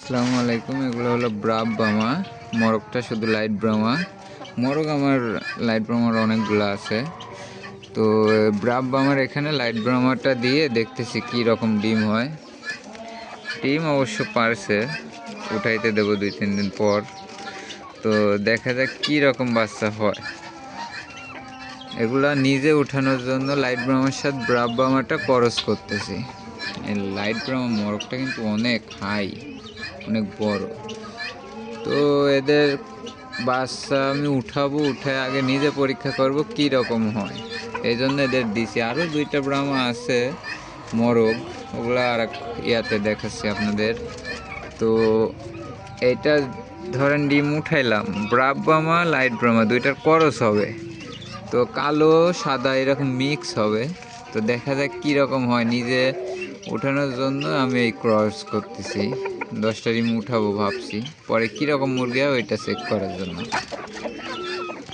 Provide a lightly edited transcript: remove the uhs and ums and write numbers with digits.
আসসালামু আলাইকুম। এগুলো হলো ব্রাহ্মা। মরকটা শুধু লাইট ব্রাহ্মা। মরক আমার লাইট ব্রাহ্মার অনেকগুলো আছে। তো ব্রাহ্মার এখানে লাইট ব্রাহ্মাটা দিয়ে দেখতেছি কি রকম ডিম হয়। ডিম অবশ্য পারছে, উঠাইতে দেবো 2-3 দিন পর। তো দেখা যাক কি রকম বাচ্চা হয়। এগুলা নিজে উঠানোর জন্য লাইট ব্রাহ্মার সাথে ব্রাহ্মাটা ক্রস করতেছি। এই লাইট ব্রাহ্মা মরকটা কিন্তু অনেক হাই, অনেক বড়। তো এদের বাচ্চা আমি উঠে আগে নিজে পরীক্ষা করব কি রকম হয়। এই জন্য এদের দিছি। আরও 2টা ব্রাহ্মা আছে মরগ, ওগুলা আর এক ইয়াতে দেখাচ্ছি আপনাদের। তো এইটা ধরেন ডিম উঠাইলাম, ব্রাহ্মা লাইট ব্রাহ্মা 2টার করস হবে। তো কালো সাদা এরকম মিক্স হবে। তো দেখা যাক কীরকম হয়। নিজে উঠানোর জন্য আমি এই ক্রস করতেছি। 10টা ডিম উঠাবো ভাবছি, পরে কীরকম মুরগি হয় ওইটা চেক করার জন্য।